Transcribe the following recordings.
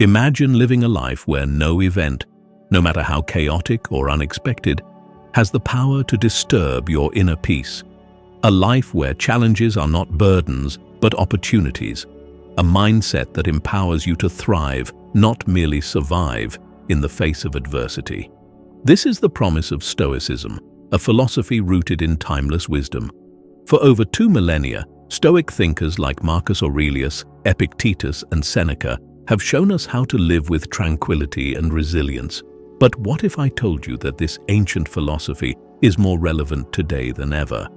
Imagine living a life where no event, no matter how chaotic or unexpected, has the power to disturb your inner peace. A life where challenges are not burdens, but opportunities. A mindset that empowers you to thrive, not merely survive, in the face of adversity. This is the promise of Stoicism, a philosophy rooted in timeless wisdom. For over 2 millennia, Stoic thinkers like Marcus Aurelius, Epictetus, and Seneca have shown us how to live with tranquility and resilience. But what if I told you that this ancient philosophy is more relevant today than ever?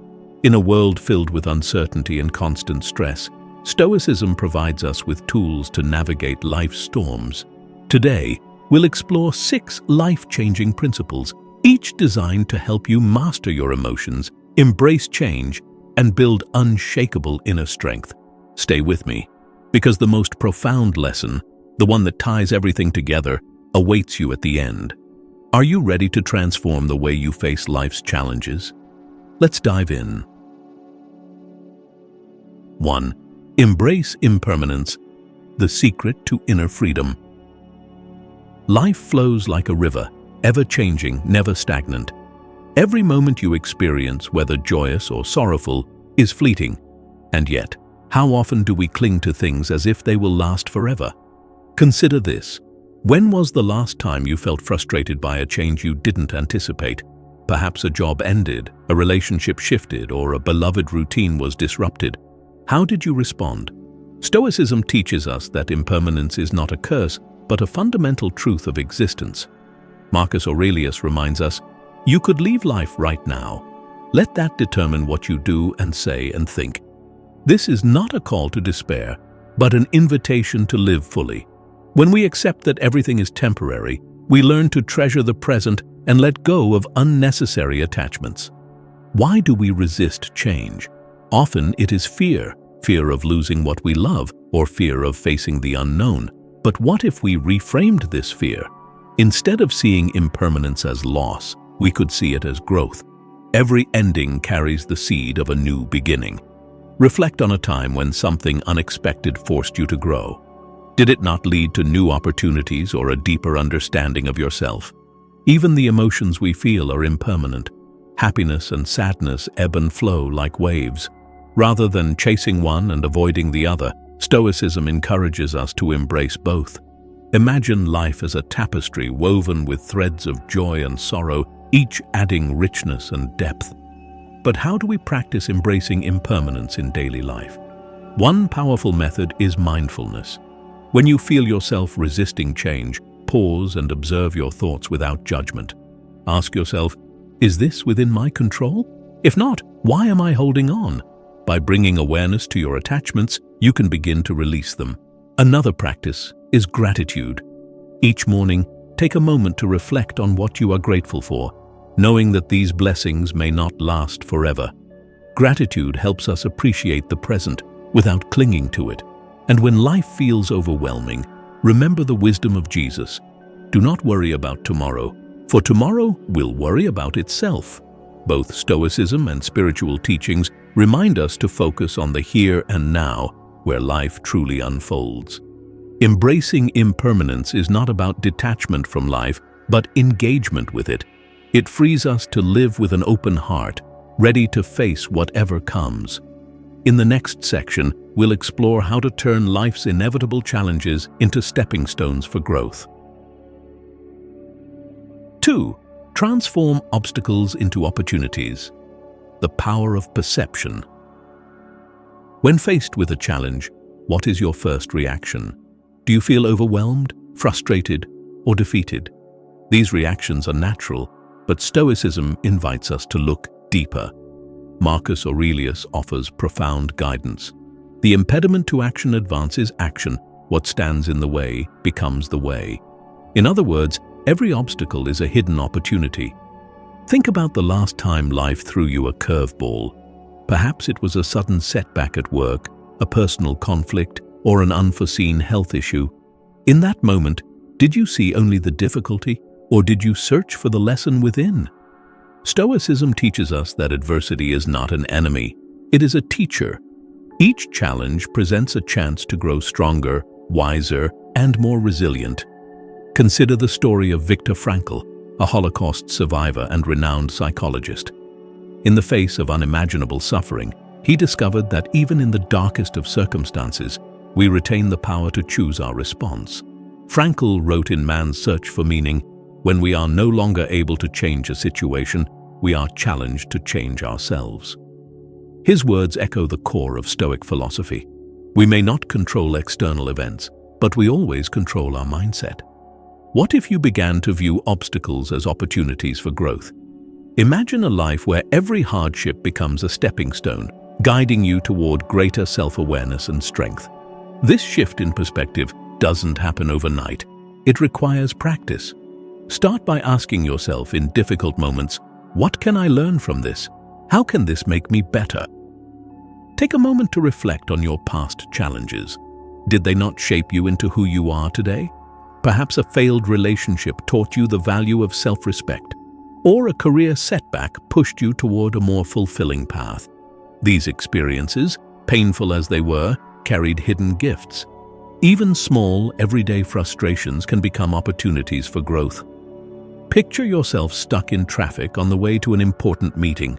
In a world filled with uncertainty and constant stress, Stoicism provides us with tools to navigate life's storms. Today, we'll explore 6 life-changing principles, each designed to help you master your emotions, embrace change, and build unshakable inner strength. Stay with me, because the most profound lesson, the one that ties everything together, awaits you at the end. Are you ready to transform the way you face life's challenges? Let's dive in. 1. Embrace impermanence, the secret to inner freedom. Life flows like a river, ever-changing, never stagnant. Every moment you experience, whether joyous or sorrowful, is fleeting. And yet, how often do we cling to things as if they will last forever? Consider this. When was the last time you felt frustrated by a change you didn't anticipate? Perhaps a job ended, a relationship shifted, or a beloved routine was disrupted. How did you respond? Stoicism teaches us that impermanence is not a curse, but a fundamental truth of existence. Marcus Aurelius reminds us, you could leave life right now. Let that determine what you do and say and think. This is not a call to despair, but an invitation to live fully. When we accept that everything is temporary, we learn to treasure the present and let go of unnecessary attachments. Why do we resist change? Often it is fear of losing what we love, or fear of facing the unknown. But what if we reframed this fear? Instead of seeing impermanence as loss, we could see it as growth. Every ending carries the seed of a new beginning. Reflect on a time when something unexpected forced you to grow. Did it not lead to new opportunities or a deeper understanding of yourself? Even the emotions we feel are impermanent. Happiness and sadness ebb and flow like waves. Rather than chasing one and avoiding the other, Stoicism encourages us to embrace both. Imagine life as a tapestry woven with threads of joy and sorrow, each adding richness and depth. But how do we practice embracing impermanence in daily life? One powerful method is mindfulness. When you feel yourself resisting change, pause and observe your thoughts without judgment. Ask yourself, is this within my control? If not, why am I holding on? By bringing awareness to your attachments, you can begin to release them. Another practice is gratitude. Each morning, take a moment to reflect on what you are grateful for, knowing that these blessings may not last forever. Gratitude helps us appreciate the present without clinging to it. And when life feels overwhelming, remember the wisdom of Jesus. Do not worry about tomorrow, for tomorrow will worry about itself. Both Stoicism and spiritual teachings remind us to focus on the here and now, where life truly unfolds. Embracing impermanence is not about detachment from life, but engagement with it. It frees us to live with an open heart, ready to face whatever comes. In the next section, we'll explore how to turn life's inevitable challenges into stepping stones for growth. 2. Transform obstacles into opportunities. The power of perception. When faced with a challenge, what is your first reaction? Do you feel overwhelmed, frustrated, or defeated? These reactions are natural, but Stoicism invites us to look deeper. Marcus Aurelius offers profound guidance. The impediment to action advances action. What stands in the way becomes the way. In other words, every obstacle is a hidden opportunity. Think about the last time life threw you a curveball. Perhaps it was a sudden setback at work, a personal conflict, or an unforeseen health issue. In that moment, did you see only the difficulty, or did you search for the lesson within? Stoicism teaches us that adversity is not an enemy, it is a teacher. Each challenge presents a chance to grow stronger, wiser, and more resilient. Consider the story of Viktor Frankl, a Holocaust survivor and renowned psychologist. In the face of unimaginable suffering, he discovered that even in the darkest of circumstances, we retain the power to choose our response. Frankl wrote in Man's Search for Meaning, "When we are no longer able to change a situation, we are challenged to change ourselves." His words echo the core of Stoic philosophy. We may not control external events, but we always control our mindset. What if you began to view obstacles as opportunities for growth? Imagine a life where every hardship becomes a stepping stone, guiding you toward greater self-awareness and strength. This shift in perspective doesn't happen overnight. It requires practice. Start by asking yourself in difficult moments, what can I learn from this? How can this make me better? Take a moment to reflect on your past challenges. Did they not shape you into who you are today? Perhaps a failed relationship taught you the value of self-respect, or a career setback pushed you toward a more fulfilling path. These experiences, painful as they were, carried hidden gifts. Even small, everyday frustrations can become opportunities for growth. Picture yourself stuck in traffic on the way to an important meeting.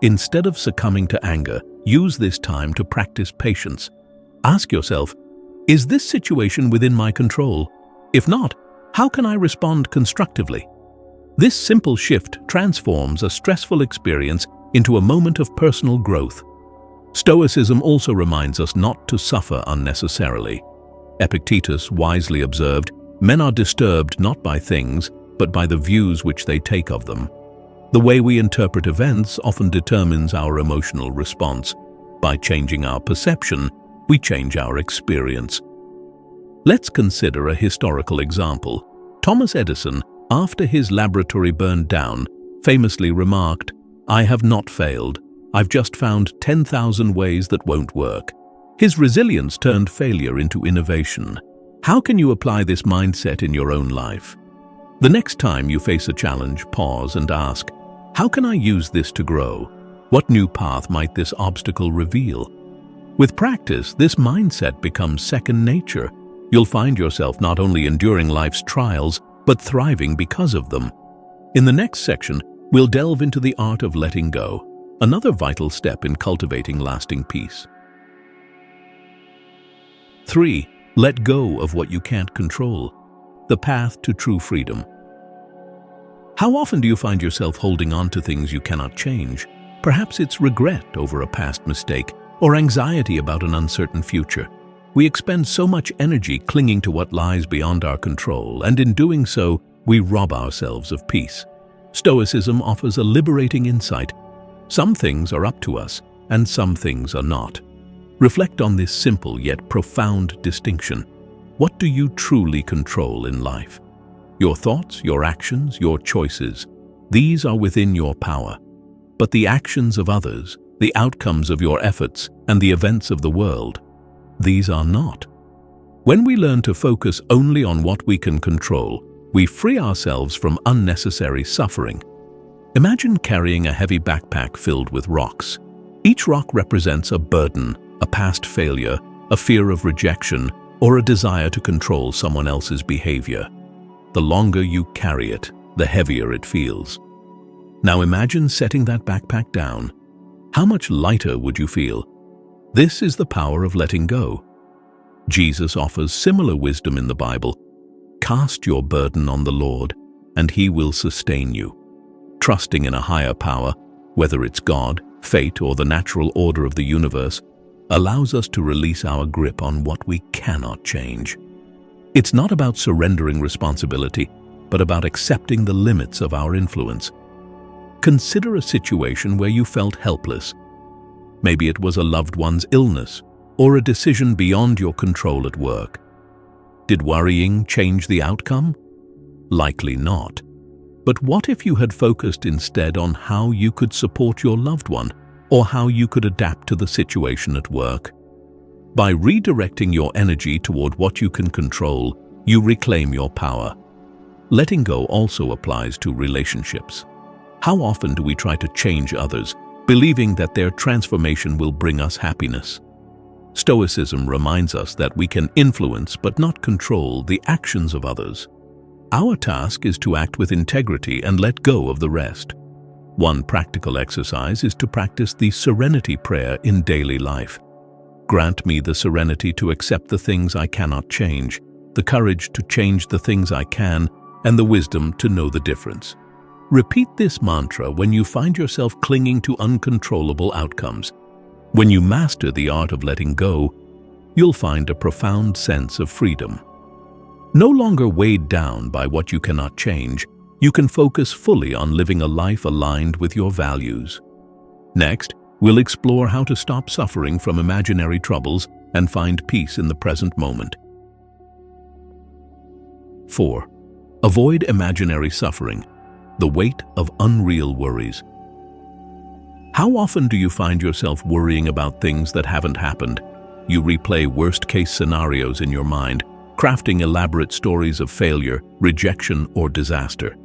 Instead of succumbing to anger, use this time to practice patience. Ask yourself, is this situation within my control? If not, how can I respond constructively? This simple shift transforms a stressful experience into a moment of personal growth. Stoicism also reminds us not to suffer unnecessarily. Epictetus wisely observed, "Men are disturbed not by things, but by the views which they take of them." The way we interpret events often determines our emotional response. By changing our perception, we change our experience. Let's consider a historical example. Thomas Edison, after his laboratory burned down, famously remarked, "I have not failed. I've just found 10,000 ways that won't work." His resilience turned failure into innovation. How can you apply this mindset in your own life? The next time you face a challenge, pause and ask, how can I use this to grow? What new path might this obstacle reveal? With practice, this mindset becomes second nature. You'll find yourself not only enduring life's trials, but thriving because of them. In the next section, we'll delve into the art of letting go, another vital step in cultivating lasting peace. 3. Let go of what you can't control. The path to true freedom. How often do you find yourself holding on to things you cannot change? Perhaps it's regret over a past mistake or anxiety about an uncertain future. We expend so much energy clinging to what lies beyond our control, and in doing so, we rob ourselves of peace. Stoicism offers a liberating insight. Some things are up to us, and some things are not. Reflect on this simple yet profound distinction. What do you truly control in life? Your thoughts, your actions, your choices. These are within your power. But the actions of others, the outcomes of your efforts, and the events of the world, these are not. When we learn to focus only on what we can control, we free ourselves from unnecessary suffering. Imagine carrying a heavy backpack filled with rocks. Each rock represents a burden, a past failure, a fear of rejection, or a desire to control someone else's behavior. The longer you carry it, the heavier it feels. Now imagine setting that backpack down. How much lighter would you feel? This is the power of letting go. Jesus offers similar wisdom in the Bible. Cast your burden on the Lord, and He will sustain you. Trusting in a higher power, whether it's God, fate, or the natural order of the universe, allows us to release our grip on what we cannot change. It's not about surrendering responsibility, but about accepting the limits of our influence. Consider a situation where you felt helpless. Maybe it was a loved one's illness, or a decision beyond your control at work. Did worrying change the outcome? Likely not. But what if you had focused instead on how you could support your loved one, or how you could adapt to the situation at work? By redirecting your energy toward what you can control, you reclaim your power. Letting go also applies to relationships. How often do we try to change others, believing that their transformation will bring us happiness? Stoicism reminds us that we can influence but not control the actions of others. Our task is to act with integrity and let go of the rest. One practical exercise is to practice the serenity prayer in daily life. Grant me the serenity to accept the things I cannot change, the courage to change the things I can, and the wisdom to know the difference. Repeat this mantra when you find yourself clinging to uncontrollable outcomes. When you master the art of letting go, you'll find a profound sense of freedom. No longer weighed down by what you cannot change, you can focus fully on living a life aligned with your values. Next, we'll explore how to stop suffering from imaginary troubles and find peace in the present moment. 4. Avoid imaginary suffering, the weight of unreal worries. How often do you find yourself worrying about things that haven't happened? You replay worst-case scenarios in your mind, crafting elaborate stories of failure, rejection, or disaster.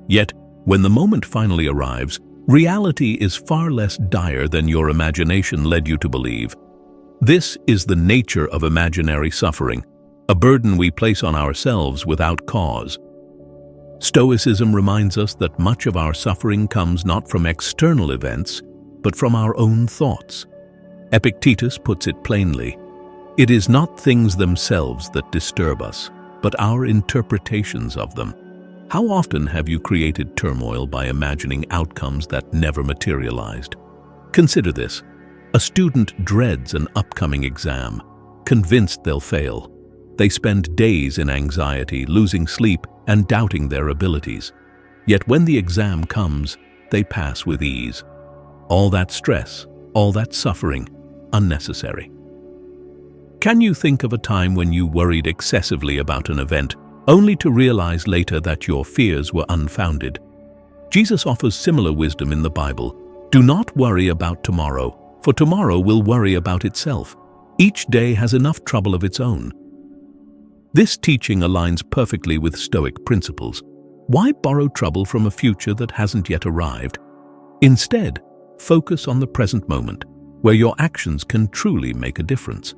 Yet, when the moment finally arrives, reality is far less dire than your imagination led you to believe. This is the nature of imaginary suffering, a burden we place on ourselves without cause. Stoicism reminds us that much of our suffering comes not from external events, but from our own thoughts. Epictetus puts it plainly, "It is not things themselves that disturb us, but our interpretations of them." How often have you created turmoil by imagining outcomes that never materialized? Consider this. A student dreads an upcoming exam, convinced they'll fail. They spend days in anxiety, losing sleep, and doubting their abilities. Yet when the exam comes, they pass with ease. All that stress, all that suffering, unnecessary. Can you think of a time when you worried excessively about an event, only to realize later that your fears were unfounded? Jesus offers similar wisdom in the Bible. Do not worry about tomorrow, for tomorrow will worry about itself. Each day has enough trouble of its own. This teaching aligns perfectly with Stoic principles. Why borrow trouble from a future that hasn't yet arrived? Instead, focus on the present moment, where your actions can truly make a difference.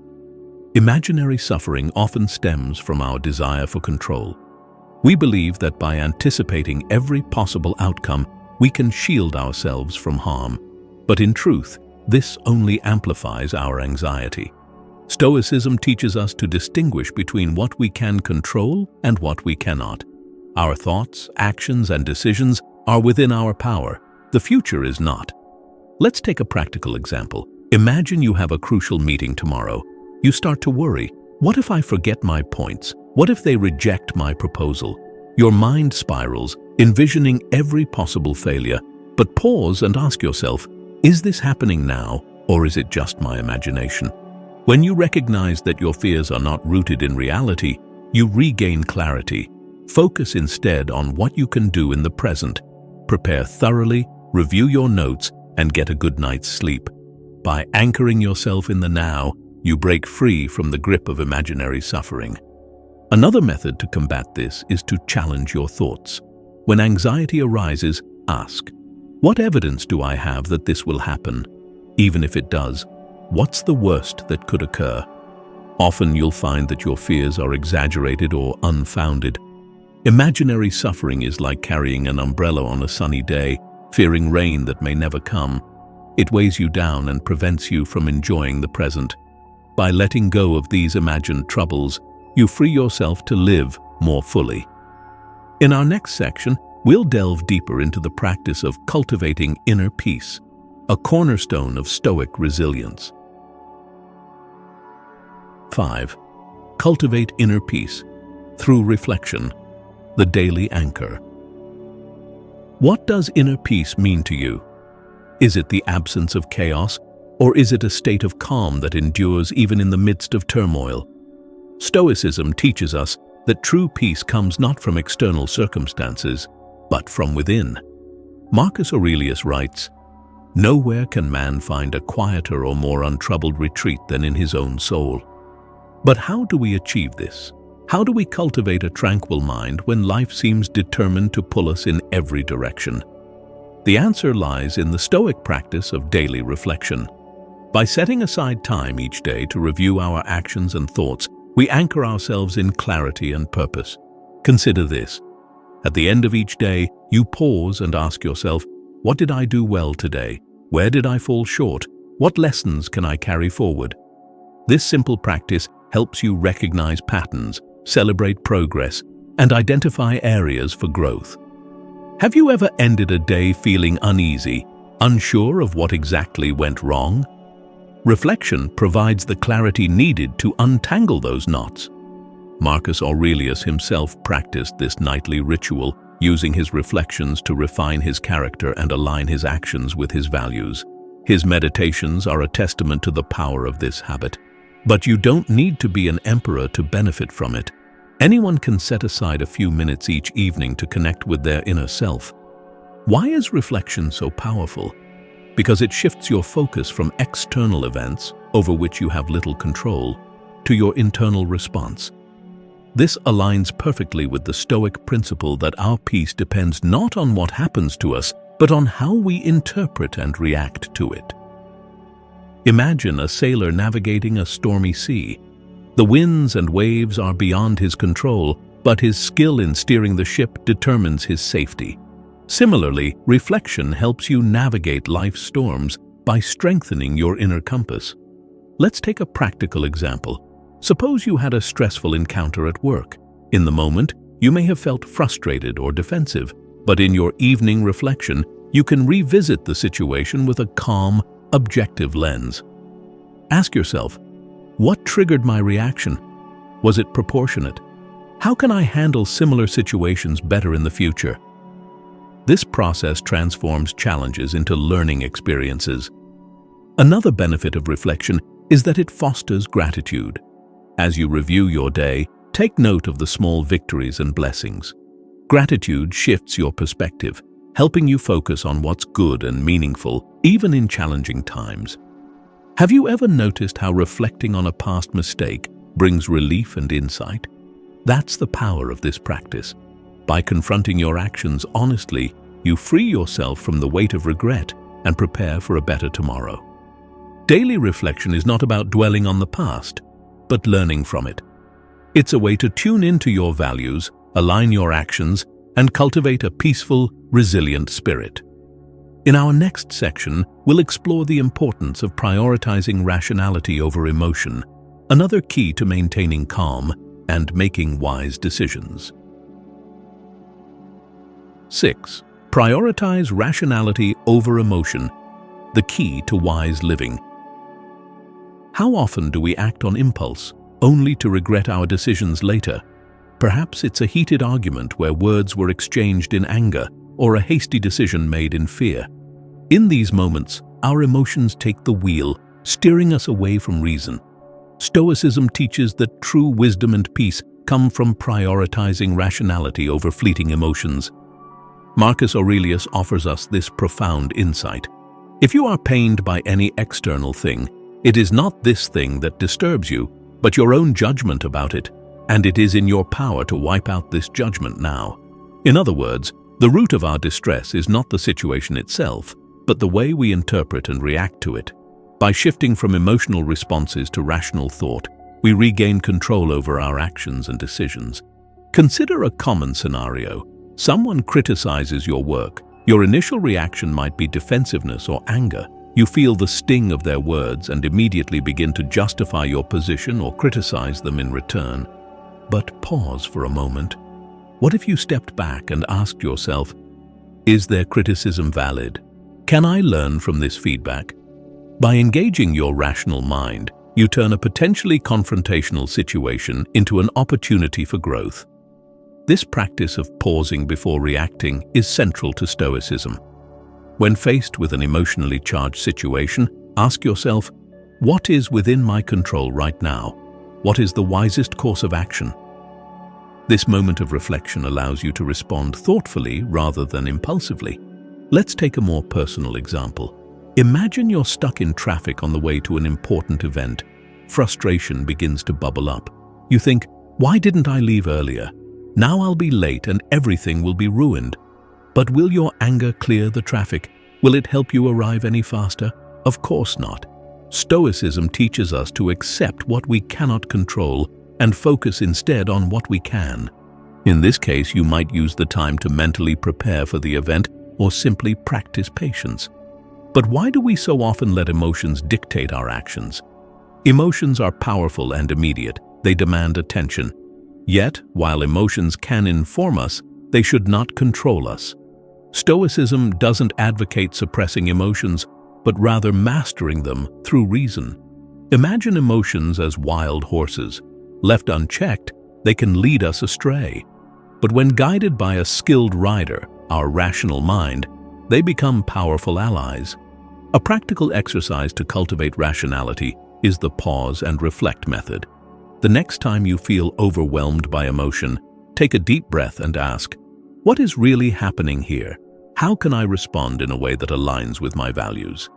Imaginary suffering often stems from our desire for control. We believe that by anticipating every possible outcome, we can shield ourselves from harm. But in truth, this only amplifies our anxiety. Stoicism teaches us to distinguish between what we can control and what we cannot. Our thoughts, actions, and decisions are within our power. The future is not. Let's take a practical example. Imagine you have a crucial meeting tomorrow. You start to worry. What if I forget my points? What if they reject my proposal? Your mind spirals, envisioning every possible failure. But pause and ask yourself, is this happening now, or is it just my imagination? When you recognize that your fears are not rooted in reality, you regain clarity. Focus instead on what you can do in the present. Prepare thoroughly, review your notes, and get a good night's sleep. By anchoring yourself in the now, you break free from the grip of imaginary suffering. Another method to combat this is to challenge your thoughts. When anxiety arises, ask, what evidence do I have that this will happen? Even if it does, what's the worst that could occur? Often you'll find that your fears are exaggerated or unfounded. Imaginary suffering is like carrying an umbrella on a sunny day, fearing rain that may never come. It weighs you down and prevents you from enjoying the present. By letting go of these imagined troubles, you free yourself to live more fully. In our next section, we'll delve deeper into the practice of cultivating inner peace, a cornerstone of Stoic resilience. 5. Cultivate inner peace through reflection, the daily anchor. What does inner peace mean to you? Is it the absence of chaos, or is it a state of calm that endures even in the midst of turmoil? Stoicism teaches us that true peace comes not from external circumstances, but from within. Marcus Aurelius writes, "Nowhere can man find a quieter or more untroubled retreat than in his own soul." But how do we achieve this? How do we cultivate a tranquil mind when life seems determined to pull us in every direction? The answer lies in the Stoic practice of daily reflection. By setting aside time each day to review our actions and thoughts, we anchor ourselves in clarity and purpose. Consider this. At the end of each day, you pause and ask yourself, what did I do well today? Where did I fall short? What lessons can I carry forward? This simple practice helps you recognize patterns, celebrate progress, and identify areas for growth. Have you ever ended a day feeling uneasy, unsure of what exactly went wrong? Reflection provides the clarity needed to untangle those knots. Marcus Aurelius himself practiced this nightly ritual, using his reflections to refine his character and align his actions with his values. His meditations are a testament to the power of this habit. But you don't need to be an emperor to benefit from it. Anyone can set aside a few minutes each evening to connect with their inner self. Why is reflection so powerful? Because it shifts your focus from external events, over which you have little control, to your internal response. This aligns perfectly with the Stoic principle that our peace depends not on what happens to us, but on how we interpret and react to it. Imagine a sailor navigating a stormy sea. The winds and waves are beyond his control, but his skill in steering the ship determines his safety. Similarly, reflection helps you navigate life's storms by strengthening your inner compass. Let's take a practical example. Suppose you had a stressful encounter at work. In the moment, you may have felt frustrated or defensive, but in your evening reflection, you can revisit the situation with a calm, objective lens. Ask yourself, what triggered my reaction? Was it proportionate? How can I handle similar situations better in the future? This process transforms challenges into learning experiences. Another benefit of reflection is that it fosters gratitude. As you review your day, take note of the small victories and blessings. Gratitude shifts your perspective, helping you focus on what's good and meaningful, even in challenging times. Have you ever noticed how reflecting on a past mistake brings relief and insight? That's the power of this practice. By confronting your actions honestly, you free yourself from the weight of regret and prepare for a better tomorrow. Daily reflection is not about dwelling on the past, but learning from it. It's a way to tune into your values, align your actions, and cultivate a peaceful, resilient spirit. In our next section, we'll explore the importance of prioritizing rationality over emotion, another key to maintaining calm and making wise decisions. 6. Prioritize rationality over emotion, the key to wise living. How often do we act on impulse, only to regret our decisions later? Perhaps it's a heated argument where words were exchanged in anger, or a hasty decision made in fear. In these moments, our emotions take the wheel, steering us away from reason. Stoicism teaches that true wisdom and peace come from prioritizing rationality over fleeting emotions. Marcus Aurelius offers us this profound insight. If you are pained by any external thing, it is not this thing that disturbs you, but your own judgment about it, and it is in your power to wipe out this judgment now. In other words, the root of our distress is not the situation itself, but the way we interpret and react to it. By shifting from emotional responses to rational thought, we regain control over our actions and decisions. Consider a common scenario. Someone criticizes your work. Your initial reaction might be defensiveness or anger. You feel the sting of their words and immediately begin to justify your position or criticize them in return. But pause for a moment. What if you stepped back and asked yourself, is their criticism valid? Can I learn from this feedback? By engaging your rational mind, you turn a potentially confrontational situation into an opportunity for growth. This practice of pausing before reacting is central to Stoicism. When faced with an emotionally charged situation, ask yourself, what is within my control right now? What is the wisest course of action? This moment of reflection allows you to respond thoughtfully rather than impulsively. Let's take a more personal example. Imagine you're stuck in traffic on the way to an important event. Frustration begins to bubble up. You think, why didn't I leave earlier? Now I'll be late and everything will be ruined. But will your anger clear the traffic? Will it help you arrive any faster? Of course not. Stoicism teaches us to accept what we cannot control and focus instead on what we can. In this case, you might use the time to mentally prepare for the event or simply practice patience. But why do we so often let emotions dictate our actions? Emotions are powerful and immediate. They demand attention. Yet, while emotions can inform us, they should not control us. Stoicism doesn't advocate suppressing emotions, but rather mastering them through reason. Imagine emotions as wild horses. Left unchecked, they can lead us astray. But when guided by a skilled rider, our rational mind, they become powerful allies. A practical exercise to cultivate rationality is the pause and reflect method. The next time you feel overwhelmed by emotion, take a deep breath and ask, what is really happening here? How can I respond in a way that aligns with my values?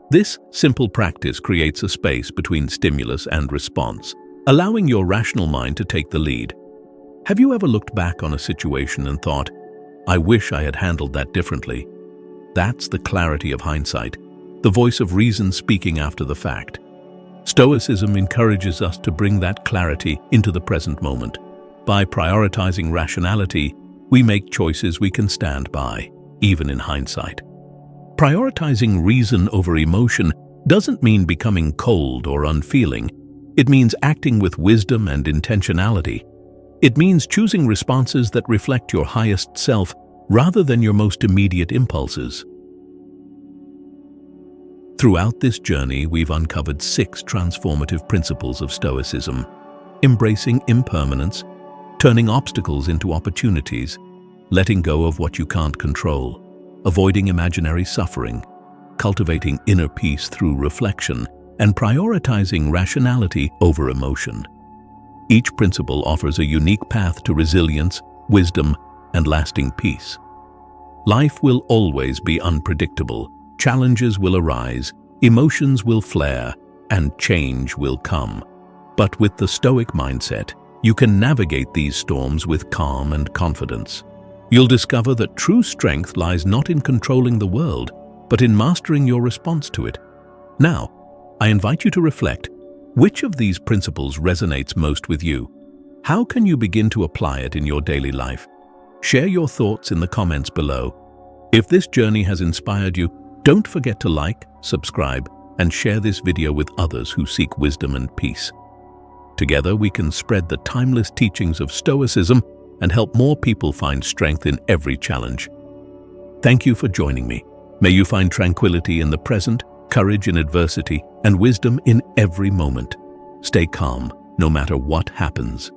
This simple practice creates a space between stimulus and response, allowing your rational mind to take the lead. Have you ever looked back on a situation and thought, I wish I had handled that differently? That's the clarity of hindsight, the voice of reason speaking after the fact. Stoicism encourages us to bring that clarity into the present moment. By prioritizing rationality, we make choices we can stand by, even in hindsight. Prioritizing reason over emotion doesn't mean becoming cold or unfeeling. It means acting with wisdom and intentionality. It means choosing responses that reflect your highest self rather than your most immediate impulses. Throughout this journey, we've uncovered 6 transformative principles of Stoicism: embracing impermanence, turning obstacles into opportunities, letting go of what you can't control, avoiding imaginary suffering, cultivating inner peace through reflection, and prioritizing rationality over emotion. Each principle offers a unique path to resilience, wisdom, and lasting peace. Life will always be unpredictable. Challenges will arise, emotions will flare, and change will come. But with the Stoic mindset, you can navigate these storms with calm and confidence. You'll discover that true strength lies not in controlling the world, but in mastering your response to it. Now, I invite you to reflect. Which of these principles resonates most with you? How can you begin to apply it in your daily life? Share your thoughts in the comments below. If this journey has inspired you, don't forget to like, subscribe, and share this video with others who seek wisdom and peace. Together, we can spread the timeless teachings of Stoicism and help more people find strength in every challenge. Thank you for joining me. May you find tranquility in the present, courage in adversity, and wisdom in every moment. Stay calm, no matter what happens.